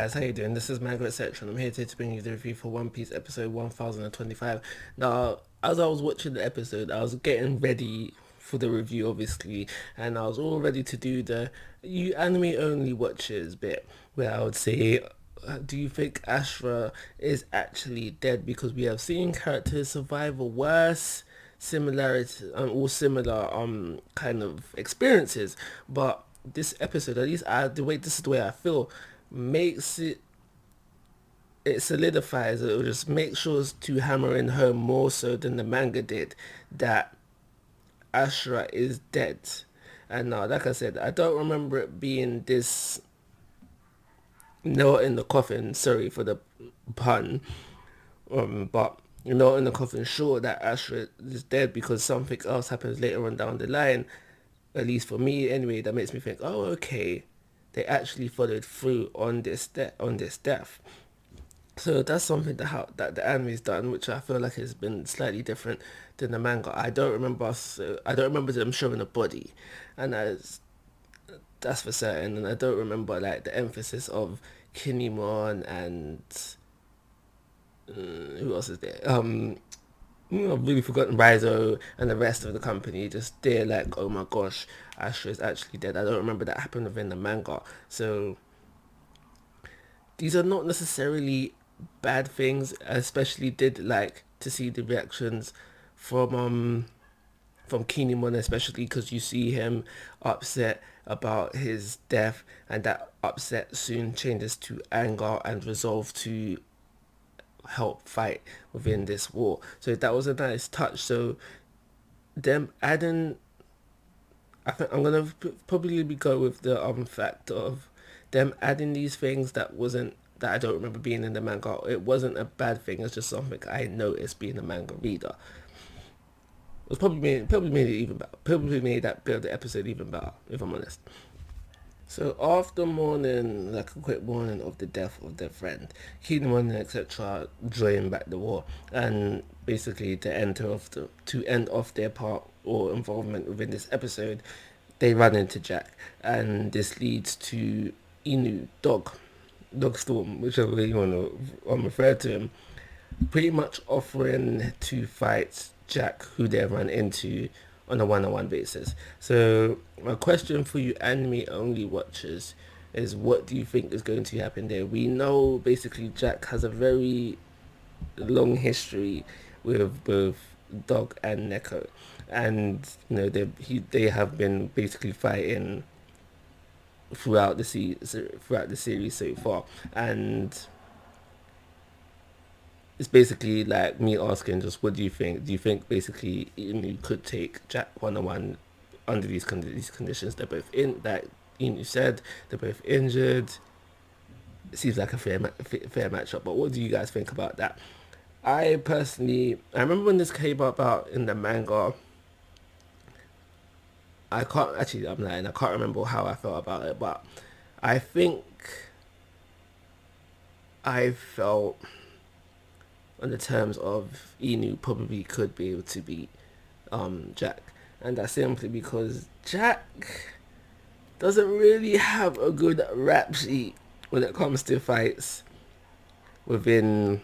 guys, how you doing? This is Manga, etc. and I'm here today to bring you the review for One Piece episode 1025. Now, as I was watching the episode, I was getting ready for the review, obviously, and I was all ready to do the you anime only watches bit, where I would say, do you think Ashra is actually dead? Because we have seen characters survive or worse similarity or similar kind of experiences, but this episode, at least this is the way I feel, makes it solidifies it, or just makes sure to hammer in home more so than the manga did, that Ashura is dead. And now, like I said, I don't remember it being this nail in the coffin. Sorry for the pun, but nail in the coffin. Sure that Ashura is dead because something else happens later on down the line. At least for me, anyway, that makes me think, oh, okay, they actually followed through on this death. So that's something that the anime's done, which I feel like has been slightly different than the manga. I don't remember them showing a body, and that's for certain. And I don't remember like the emphasis of Kinemon and who else is there? I've really forgotten Raizo and the rest of the company. Just they're like, oh my gosh, Astra is actually dead. I don't remember that happened within the manga. So these are not necessarily bad things. I especially did like to see the reactions from Kinemon, especially because you see him upset about his death, and that upset soon changes to anger and resolve to help fight within this war. So that was a nice touch. So them adding, I think I'm gonna probably go with the fact of them adding these things that I don't remember being in the manga. It wasn't a bad thing. It's just something I noticed being a manga reader. It was probably made it even better. Probably made that build the episode even better, if I'm honest. So after mourning, like a quick mourning of the death of their friend, Kinemon and etc. join back the war, and basically to end off their part or involvement within this episode, they run into Jack, and this leads to Inu Dog Storm, whichever way you want to refer to him, pretty much offering to fight Jack, who they run into on a one-on-one basis. So my question for you anime only watchers is, what do you think is going to happen there? We know basically Jack has a very long history with both Dog and Neko, and they have been basically fighting throughout the series so far, and it's basically like me asking, just what do you think? Do you think basically you could take Jack 101 under these conditions? They're both in that you said they're both injured. It seems like a fair matchup, but what do you guys think about that? I remember when this came about in the manga. I can't actually. I'm lying. I can't remember how I felt about it, but I think I felt on the terms of Inu probably could be able to beat Jack, and that's simply because Jack doesn't really have a good rap sheet when it comes to fights within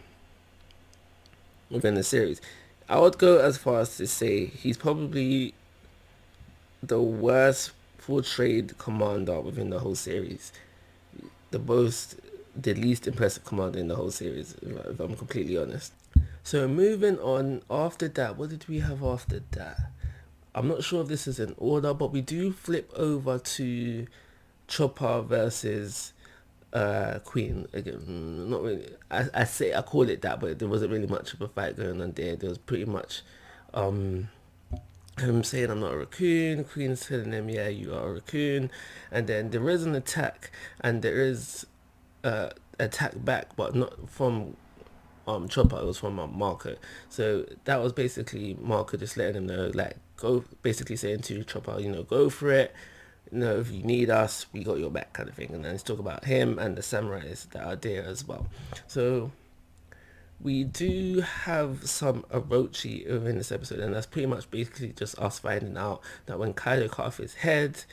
the series. I would go as far as to say he's probably the worst portrayed commander within the whole series. The most, the least impressive commander in the whole series, if I'm completely honest. So moving on, after that, what did we have after that? I'm not sure if this is in order, but we do flip over to Chopper versus Queen again. Not really. I call it that, but there wasn't really much of a fight going on there. There was pretty much him saying I'm not a raccoon, Queen telling him, yeah, you are a raccoon, and then there is an attack, and there is attack back, but not from Chopper. It was from Marco. So that was basically Marco just letting him know, like, go, basically saying to Chopper, go for it. If you need us, we got your back, kind of thing. And then let's talk about him and the samurais that are there as well. So we do have some Orochi within this episode, and that's pretty much basically just us finding out that when Kaido cut off his head,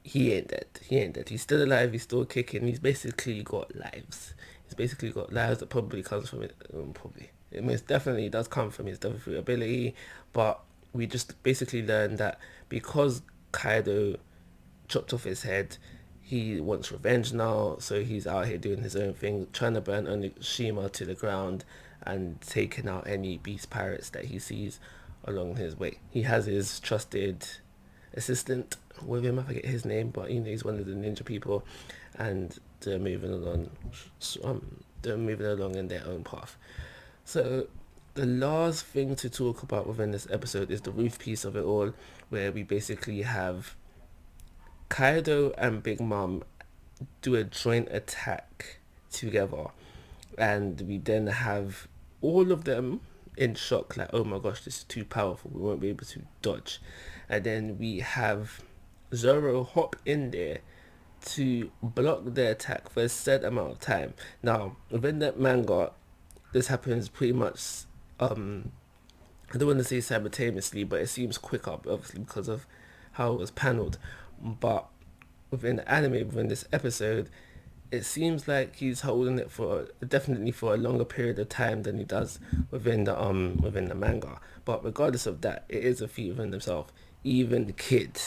he ain't dead. He ain't dead. He's still alive. He's still kicking. He's basically got lives. He's basically got lives that probably comes from it. Probably. It most definitely does come from his devil fruit ability. But we just basically learned that because Kaido chopped off his head, he wants revenge now. So he's out here doing his own thing, trying to burn Onishima to the ground and taking out any beast pirates that he sees along his way. He has his trusted assistant with him. I forget his name, but you know he's one of the ninja people, and they're moving along. They're moving along in their own path. So the last thing to talk about within this episode is the roof piece of it all, where we basically have Kaido and Big Mom do a joint attack together, and we then have all of them in shock, like, oh my gosh, this is too powerful, we won't be able to dodge. And then we have Zoro hop in there to block the attack for a set amount of time. Now, within that manga, this happens pretty much, I don't want to say simultaneously, but it seems quicker, obviously, because of how it was panelled. But within the anime, within this episode, it seems like he's holding it for definitely for a longer period of time than he does within the manga. But regardless of that, it is a feat within himself. Even the kid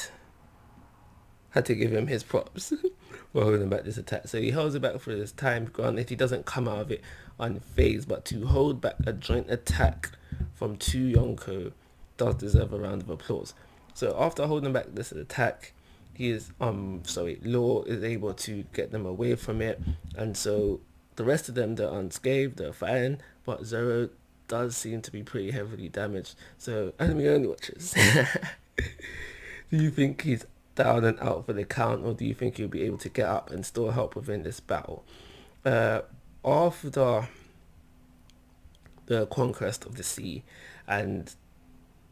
had to give him his props for holding back this attack. So he holds it back for this time. Granted, he doesn't come out of it unfazed, but to hold back a joint attack from two Yonko does deserve a round of applause. So after holding back this attack, Law is able to get them away from it, and so the rest of them, they're unscathed, they're fine, but Zoro does seem to be pretty heavily damaged. So anime only watchers, do you think he's down and out for the count, or do you think he'll be able to get up and still help within this battle? After the conquest of the sea and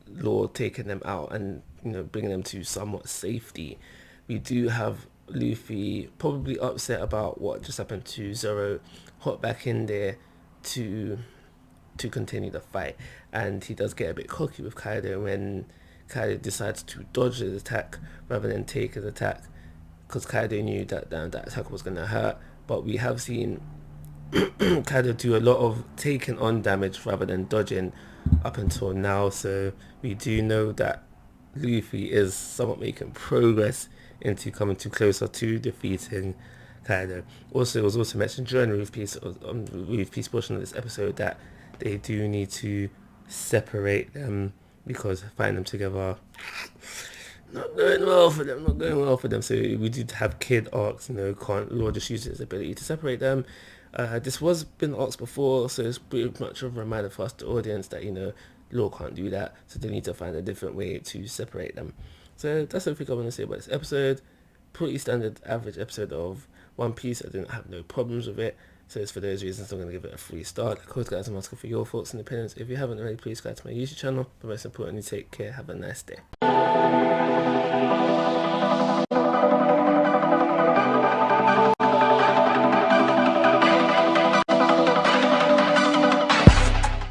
Law taking them out and bringing them to somewhat safety, we do have Luffy probably upset about what just happened to Zoro, hop back in there to continue the fight, and he does get a bit cocky with Kaido when Kaido decides to dodge his attack rather than take his attack, because Kaido knew that that attack was going to hurt. But we have seen Kaido do a lot of taking on damage rather than dodging up until now, so we do know that Luffy is somewhat making progress into coming too closer to defeating Kaido. Also, it was also mentioned during the roof piece portion of this episode that they do need to separate them, because fighting them together not going well for them. So we did have Kid arcs, can't Law just use his ability to separate them. This was been asked before, so it's pretty much of a reminder for us, the audience, that Law can't do that, so they need to find a different way to separate them. So that's everything I want to say about this episode. Pretty standard average episode of One Piece. I didn't have no problems with it, so it's for those reasons I'm going to give it a 3-star. Like always, guys, I'm asking for your thoughts and opinions. If you haven't already, please subscribe to my YouTube channel. But most importantly, take care, have a nice day.